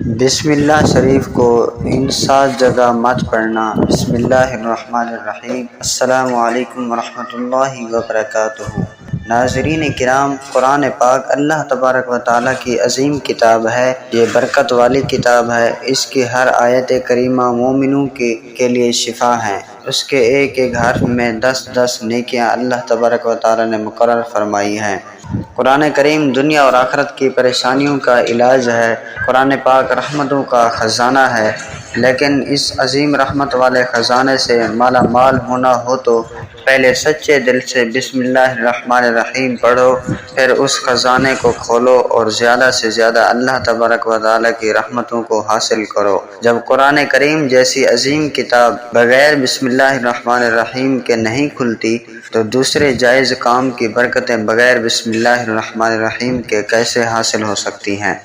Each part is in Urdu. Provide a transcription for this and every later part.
بسم اللہ شریف کو ان 7 جگہ مت پڑھنا۔ بسم اللہ الرحمن الرحیم۔ السلام علیکم ورحمۃ اللہ وبرکاتہ۔ ناظرین کرام، قرآن پاک اللہ تبارک و تعالیٰ کی عظیم کتاب ہے۔ یہ برکت والی کتاب ہے۔ اس کی ہر آیت کریمہ مومنوں کے لیے شفا ہے۔ اس کے ایک ایک حرف میں 10 نیکیاں اللہ تبارک و تعالیٰ نے مقرر فرمائی ہیں۔ قرآن کریم دنیا اور آخرت کی پریشانیوں کا علاج ہے۔ قرآن پاک رحمتوں کا خزانہ ہے، لیکن اس عظیم رحمت والے خزانے سے مالا مال ہونا ہو تو پہلے سچے دل سے بسم اللہ الرحمن الرحیم پڑھو، پھر اس خزانے کو کھولو اور زیادہ سے زیادہ اللہ تبارک و تعالیٰ کی رحمتوں کو حاصل کرو۔ جب قرآن کریم جیسی عظیم کتاب بغیر بسم اللہ الرحمن الرحیم کے نہیں کھلتی تو دوسرے جائز کام کی برکتیں بغیر بسم اللہ الرحمن الرحیم کے کیسے حاصل ہو سکتی ہیں؟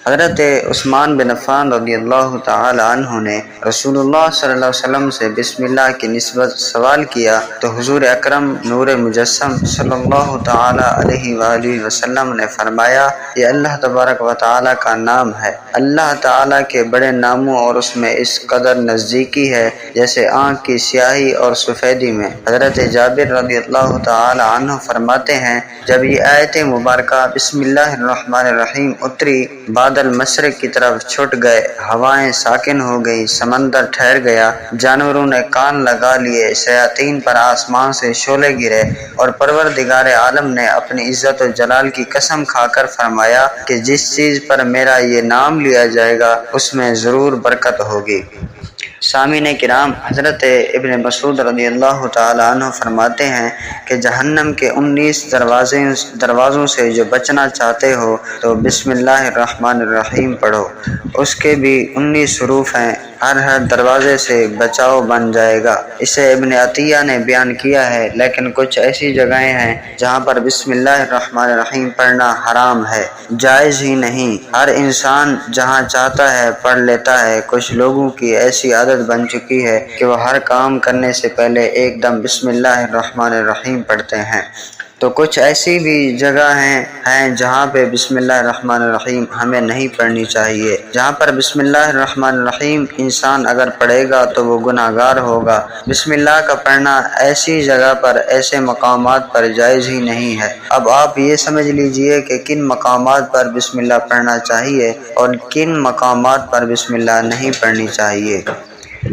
حضرت عثمان بن عفان رضی اللہ تعالی عنہ نے رسول اللہ صلی اللہ علیہ وسلم سے بسم اللہ کی نسبت سوال کیا تو حضور اکرم نور مجسم صلی اللہ تعالی علیہ وآلہ وسلم نے فرمایا، یہ اللہ تبارک و تعالی کا نام ہے۔ اللہ تعالی کے بڑے ناموں اور اس میں اس قدر نزدیکی ہے جیسے آنکھ کی سیاہی اور سفیدی میں۔ حضرت جابر رضی اللہ تعالی عنہ فرماتے ہیں، جب یہ آیت مبارکہ بسم اللہ الرحمن الرحیم اتری، بادل مشرق کی طرف چھٹ گئے، ہوائیں ساکن ہو گئی، سمندر ٹھہر گیا، جانوروں نے کان لگا لیے، شیاطین پر آسمان سے شعلے گرے، اور پروردگار عالم نے اپنی عزت و جلال کی قسم کھا کر فرمایا کہ جس چیز پر میرا یہ نام لیا جائے گا اس میں ضرور برکت ہوگی۔ سامعین کرام، حضرت ابن مسعود رضی اللہ تعالی عنہ فرماتے ہیں کہ جہنم کے 19 دروازوں سے جو بچنا چاہتے ہو تو بسم اللہ الرحمن الرحیم پڑھو۔ اس کے بھی 19 حروف ہیں، ہر دروازے سے بچاؤ بن جائے گا۔ اسے ابن عطیہ نے بیان کیا ہے، لیکن کچھ ایسی جگہیں ہیں جہاں پر بسم اللہ الرحمن الرحیم پڑھنا حرام ہے، جائز ہی نہیں۔ ہر انسان جہاں چاہتا ہے پڑھ لیتا ہے۔ کچھ لوگوں کی ایسی عادت بن چکی ہے کہ وہ ہر کام کرنے سے پہلے ایک دم بسم اللہ الرحمن الرحیم پڑھتے ہیں۔ تو کچھ ایسی بھی جگہ ہیں جہاں پہ بسم اللہ الرحمن الرحیم ہمیں نہیں پڑھنی چاہیے۔ جہاں پر بسم اللہ الرحمن الرحیم انسان اگر پڑھے گا تو وہ گناہ گار ہوگا۔ بسم اللہ کا پڑھنا ایسی جگہ پر، ایسے مقامات پر جائز ہی نہیں ہے۔ اب آپ یہ سمجھ لیجئے کہ کن مقامات پر بسم اللہ پڑھنا چاہیے اور کن مقامات پر بسم اللہ نہیں پڑھنی چاہیے۔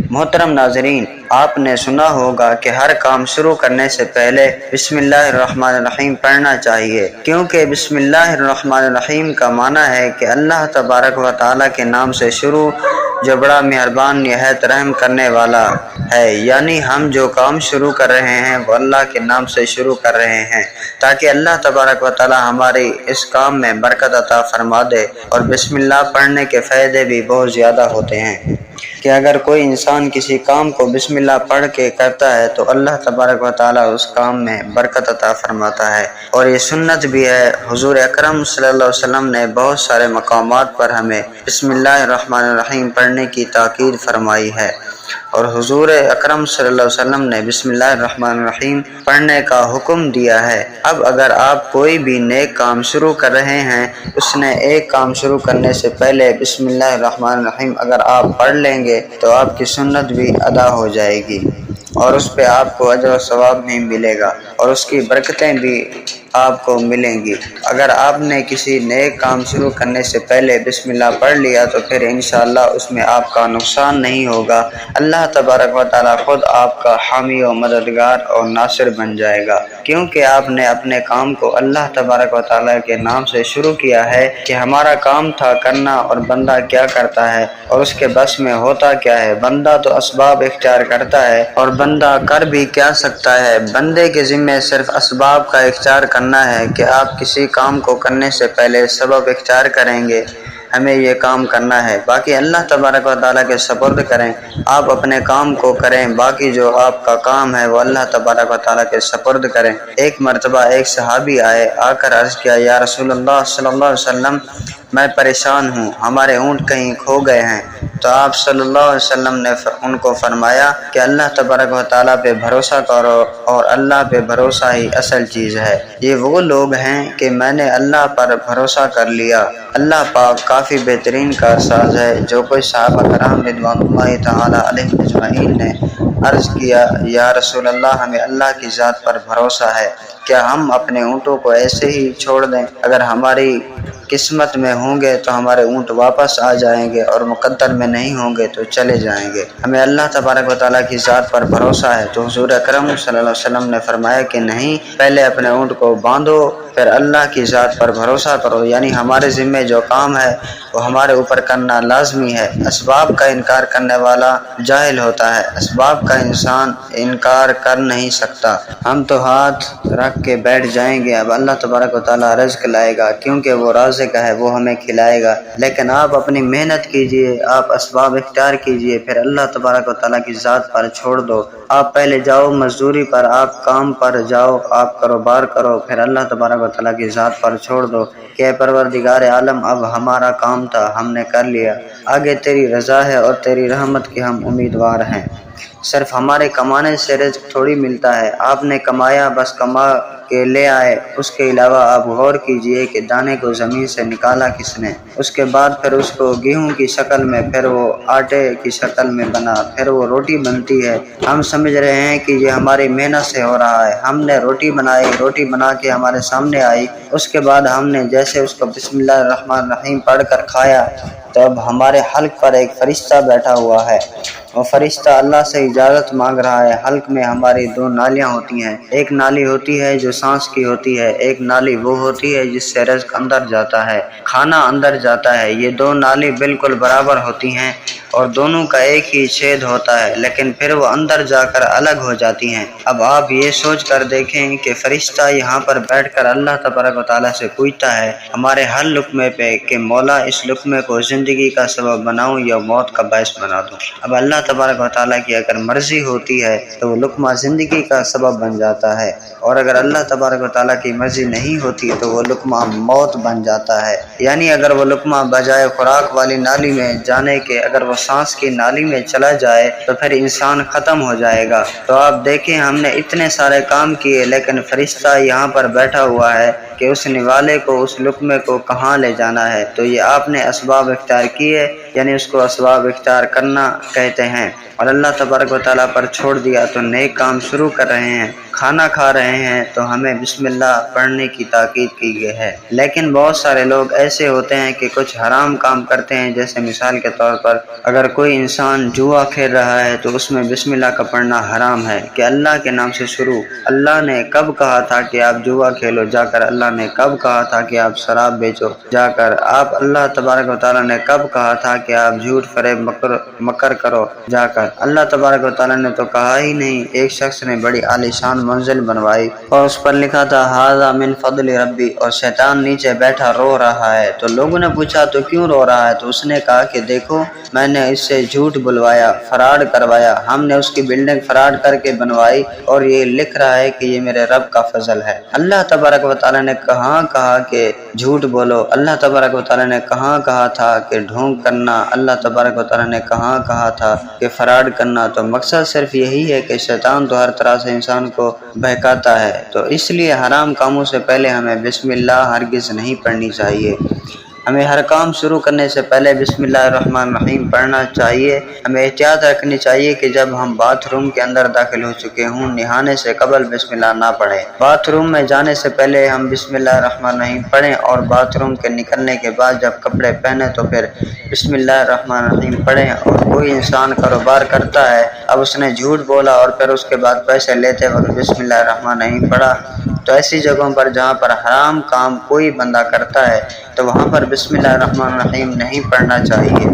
محترم ناظرین، آپ نے سنا ہوگا کہ ہر کام شروع کرنے سے پہلے بسم اللہ الرحمن الرحیم پڑھنا چاہیے، کیونکہ بسم اللہ الرحمن الرحیم کا معنی ہے کہ اللہ تبارک و تعالیٰ کے نام سے شروع، جو بڑا مہربان نہایت رحم کرنے والا ہے۔ یعنی ہم جو کام شروع کر رہے ہیں وہ اللہ کے نام سے شروع کر رہے ہیں تاکہ اللہ تبارک و تعالیٰ ہماری اس کام میں برکت عطا فرما دے۔ اور بسم اللہ پڑھنے کے فائدے بھی بہت زیادہ ہوتے ہیں کہ اگر کوئی انسان کسی کام کو بسم اللہ پڑھ کے کرتا ہے تو اللہ تبارک و تعالیٰ اس کام میں برکت عطا فرماتا ہے۔ اور یہ سنت بھی ہے، حضور اکرم صلی اللہ علیہ وسلم نے بہت سارے مقامات پر ہمیں بسم اللہ الرحمن الرحیم پڑھنے کی تاکید فرمائی ہے، اور حضور اکرم صلی اللہ علیہ وسلم نے بسم اللہ الرحمن الرحیم پڑھنے کا حکم دیا ہے۔ اب اگر آپ کوئی بھی نیک کام شروع کر رہے ہیں، اس نے ایک کام شروع کرنے سے پہلے بسم اللہ الرحمن الرحیم اگر آپ پڑھ لیں گے تو آپ کی سنت بھی ادا ہو جائے گی، اور اس پہ آپ کو اجر و ثواب بھی ملے گا، اور اس کی برکتیں بھی آپ کو ملیں گی۔ اگر آپ نے کسی نیک کام شروع کرنے سے پہلے بسم اللہ پڑھ لیا تو پھر انشاءاللہ اس میں آپ کا نقصان نہیں ہوگا۔ اللہ تبارک و تعالیٰ خود آپ کا حامی و مددگار اور ناصر بن جائے گا، کیونکہ آپ نے اپنے کام کو اللہ تبارک و تعالیٰ کے نام سے شروع کیا ہے کہ ہمارا کام تھا کرنا، اور بندہ کیا کرتا ہے اور اس کے بس میں ہوتا کیا ہے۔ بندہ تو اسباب اختیار کرتا ہے، اور بندہ کر بھی کیا سکتا ہے۔ بندے کے ذمہ صرف اسباب کا اختیار کرنا ہے کہ آپ کسی کام کو کرنے سے پہلے سبب اختیار کریں گے، ہمیں یہ کام کرنا ہے، باقی اللہ تبارک و تعالیٰ کے سپرد کریں۔ آپ اپنے کام کو کریں، باقی جو آپ کا کام ہے وہ اللہ تبارک و تعالیٰ کے سپرد کریں۔ ایک مرتبہ ایک صحابی آ کر عرض کیا، یا رسول اللہ صلی اللہ علیہ وسلم، میں پریشان ہوں، ہمارے اونٹ کہیں کھو گئے ہیں۔ تو آپ صلی اللہ علیہ وسلم نے ان کو فرمایا کہ اللہ تبارک و تعالیٰ پہ بھروسہ کرو اور اللہ پہ بھروسہ ہی اصل چیز ہے۔ یہ وہ لوگ ہیں کہ میں نے اللہ پر بھروسہ کر لیا۔ اللہ پاک کافی بہترین کارساز ہے۔ جو کوئی صحابہ کرام رضوان اللہ تعالیٰ علیہ اجمعین نے عرض کیا یا رسول اللہ ہمیں اللہ کی ذات پر بھروسہ ہے، کیا ہم اپنے اونٹوں کو ایسے ہی چھوڑ دیں؟ اگر ہماری قسمت میں ہوں گے تو ہمارے اونٹ واپس آ جائیں گے اور مقدر میں نہیں ہوں گے تو چلے جائیں گے۔ ہمیں اللہ تبارک و تعالیٰ کی ذات پر بھروسہ ہے۔ تو حضور اکرم صلی اللہ علیہ وسلم نے فرمایا کہ نہیں، پہلے اپنے اونٹ کو باندھو پھر اللہ کی ذات پر بھروسہ کرو، یعنی ہمارے ذمے جو کام ہے وہ ہمارے اوپر کرنا لازمی ہے۔ اسباب کا انکار کرنے والا جاہل ہوتا ہے، اسباب کا انسان انکار کر نہیں سکتا۔ ہم تو ہاتھ رکھ کے بیٹھ جائیں گے، اب اللہ تبارک و تعالیٰ رزق لائے گا کیونکہ وہ رازق ہے، وہ ہمیں کھلائے گا۔ لیکن آپ اپنی محنت کیجئے، آپ اسباب اختیار کیجئے، پھر اللہ تبارک و تعالیٰ کی ذات پر چھوڑ دو۔ آپ پہلے جاؤ مزدوری پر، آپ کام پر جاؤ، آپ کاروبار کرو، پھر اللہ تبارک و تعالیٰ کی ذات پر چھوڑ دو کہ پروردگار عالم اب ہمارا کام تھا، ہم نے کر لیا، آگے تیری رضا ہے اور تیری رحمت کے ہم امیدوار ہیں۔ صرف ہمارے کمانے سے رزق تھوڑی ملتا ہے۔ آپ نے کمایا، بس کما کے لے آئے، اس کے علاوہ آپ غور کیجئے کہ دانے کو زمین سے نکالا کس نے، اس کے بعد پھر اس کو گیہوں کی شکل میں، پھر وہ آٹے کی شکل میں بنا، پھر وہ روٹی بنتی ہے۔ ہم سمجھ رہے ہیں کہ یہ ہماری محنت سے ہو رہا ہے۔ ہم نے روٹی بنائی، روٹی بنا کے ہمارے سامنے آئی، اس کے بعد ہم نے جیسے اس کو بسم اللہ الرحمن الرحیم پڑھ کر کھایا تو اب ہمارے حلق پر ایک فرشتہ بیٹھا ہوا ہے، وہ فرشتہ اللہ سے اجازت مانگ رہا ہے۔ حلق میں ہماری دو نالیاں ہوتی ہیں، ایک نالی ہوتی ہے جو سانس کی ہوتی ہے، ایک نالی وہ ہوتی ہے جس سے رزق اندر جاتا ہے، کھانا اندر جاتا ہے۔ یہ دو نالی بالکل برابر ہوتی ہیں اور دونوں کا ایک ہی چھید ہوتا ہے، لیکن پھر وہ اندر جا کر الگ ہو جاتی ہیں۔ اب آپ یہ سوچ کر دیکھیں کہ فرشتہ یہاں پر بیٹھ کر اللہ تبارک و تعالیٰ سے پوچھتا ہے ہمارے ہر لقمے پہ کہ مولا اس لقمے کو زندگی کا سبب بناؤں یا موت کا باعث بنا دوں۔ اب اللہ تبارک و تعالیٰ کی اگر مرضی ہوتی ہے تو وہ لقمہ زندگی کا سبب بن جاتا ہے، اور اگر اللہ تبارک و تعالیٰ کی مرضی نہیں ہوتی تو وہ لقمہ موت بن جاتا ہے۔ یعنی اگر وہ لقمہ بجائے خوراک والی نالی میں جانے کے اگر وہ سانس کی نالی میں چلا جائے تو پھر انسان ختم ہو جائے گا۔ تو آپ دیکھیں ہم نے اتنے سارے کام کیے لیکن فرشتہ یہاں پر بیٹھا ہوا ہے کہ اس نوالے کو اس لقمے کو کہاں لے جانا ہے۔ تو یہ آپ نے اسباب اختیار کیے، یعنی اس کو اسباب اختیار کرنا کہتے ہیں، اور اللہ تبارک و تعالیٰ پر چھوڑ دیا تو نیک کام شروع کر رہے ہیں، کھانا کھا رہے ہیں تو ہمیں بسم اللہ پڑھنے کی تاکید کی گئی ہے۔ لیکن بہت سارے لوگ ایسے ہوتے ہیں کہ کچھ حرام کام کرتے ہیں، جیسے مثال کے طور پر اگر کوئی انسان جوا کھیل رہا ہے تو اس میں بسم اللہ کا پڑھنا حرام ہے کہ اللہ کے نام سے شروع۔ اللہ نے کب کہا تھا کہ آپ جوا کھیلو جا کر؟ اللہ نے کب کہا تھا کہ آپ شراب بیچو جا کر؟ آپ اللہ تبارک و تعالیٰ نے کب کہا تھا کہ آپ جھوٹ فریب مکر کرو جا کر؟ اللہ تبارک و تعالیٰ نے تو کہا ہی نہیں۔ ایک شخص نے بڑی عالیشان منزل بنوائی اور اس پر لکھا تھا ھذا من فضل ربی، اور شیطان نیچے بیٹھا رو رہا ہے۔ تو لوگوں نے پوچھا تو کیوں رو رہا ہے؟ تو اس نے کہا کہ دیکھو میں نے اس سے جھوٹ بلوایا، فراڈ کروایا، ہم نے اس کی بلڈنگ فراڈ کر کے بنوائی اور یہ لکھ رہا ہے کہ یہ میرے رب کا فضل ہے۔ اللہ تبارک و تعالیٰ نے کہاں کہا کہ جھوٹ بولو؟ اللہ تبارک و تعالیٰ نے کہاں کہا تھا کہ ڈھونگ کرنا؟ اللہ تبارک و تعالیٰ نے کہاں کہا تھا کہ فراڈ کرنا؟ تو مقصد صرف یہی ہے کہ شیطان تو ہر طرح سے انسان کو بہکاتا ہے، تو اس لیے حرام کاموں سے پہلے ہمیں بسم اللہ ہرگز نہیں پڑھنی چاہیے۔ ہمیں ہر کام شروع کرنے سے پہلے بسم اللہ الرحمن الرحیم پڑھنا چاہیے۔ ہمیں احتیاط رکھنی چاہیے کہ جب ہم باتھ روم کے اندر داخل ہو چکے ہوں نہانے سے قبل بسم اللہ نہ پڑھیں۔ باتھ روم میں جانے سے پہلے ہم بسم اللہ الرحمن الرحیم پڑھیں، اور باتھ روم کے نکلنے کے بعد جب کپڑے پہنیں تو پھر بسم اللہ الرحمن الرحیم پڑھیں۔ اور کوئی انسان کاروبار کرتا ہے، اب اس نے جھوٹ بولا اور پھر اس کے بعد پیسے لیتے وقت بسم اللہ الرحمن الرحیم پڑھا، تو ایسی جگہوں پر جہاں پر حرام کام کوئی بندہ کرتا ہے تو وہاں پر بسم اللہ الرحمن الرحیم نہیں پڑھنا چاہیے،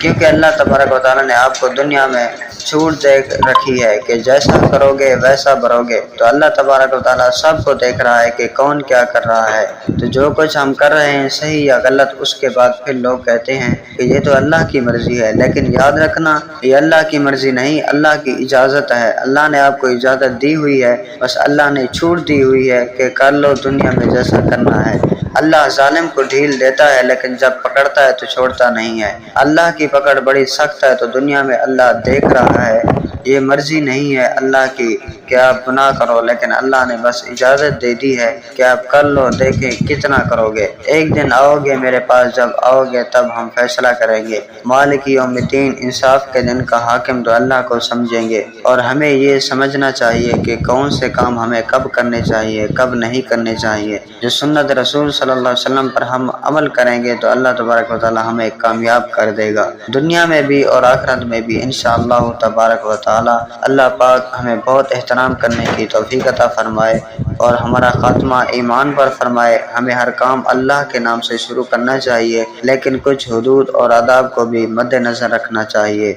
کیونکہ اللہ تبارک و تعالیٰ نے آپ کو دنیا میں چھوٹ دے رکھی ہے کہ جیسا کرو گے ویسا بھرو گے۔ تو اللہ تبارک و تعالیٰ سب کو دیکھ رہا ہے کہ کون کیا کر رہا ہے۔ تو جو کچھ ہم کر رہے ہیں صحیح یا غلط، اس کے بعد پھر لوگ کہتے ہیں کہ یہ تو اللہ کی مرضی ہے، لیکن یاد رکھنا یہ اللہ کی مرضی نہیں، اللہ کی اجازت ہے۔ اللہ نے آپ کو اجازت دی ہوئی ہے، بس اللہ نے چھوٹ دی ہوئی ہے کہ کر لو دنیا میں جیسا کرنا ہے۔ اللہ ظالم کو ڈھیل دیتا ہے لیکن جب پکڑتا ہے تو چھوڑتا نہیں ہے۔ اللہ کی پکڑ بڑی سخت ہے، تو دنیا میں اللہ دیکھ رہا ہے، یہ مرضی نہیں ہے اللہ کی کہ آپ گناہ کرو، لیکن اللہ نے بس اجازت دے دی ہے کہ آپ کر لو، دیکھیں کتنا کرو گے۔ ایک دن آؤ گے میرے پاس، جب آؤ گے تب ہم فیصلہ کریں گے۔ مالک یوم الدین، انصاف کے دن کا حاکم تو اللہ کو سمجھیں گے، اور ہمیں یہ سمجھنا چاہیے کہ کون سے کام ہمیں کب کرنے چاہیے، کب نہیں کرنے چاہیے۔ جو سنت رسول صلی اللہ علیہ وسلم پر ہم عمل کریں گے تو اللہ تبارک و تعالی ہمیں کامیاب کر دے گا، دنیا میں بھی اور آخرت میں بھی انشاءاللہ تبارک و تعالی۔ اللہ پاک ہمیں بہت احترام کرنے کی توفیق عطا فرمائے اور ہمارا خاتمہ ایمان پر فرمائے۔ ہمیں ہر کام اللہ کے نام سے شروع کرنا چاہیے، لیکن کچھ حدود اور آداب کو بھی مد نظر رکھنا چاہیے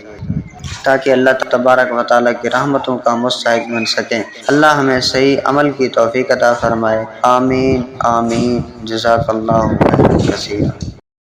تاکہ اللہ تبارک و تعالیٰ کی رحمتوں کا مستحق بن سکیں۔ اللہ ہمیں صحیح عمل کی توفیق عطا فرمائے۔ آمین آمین۔ جزاک اللہ خیرا کثیرا۔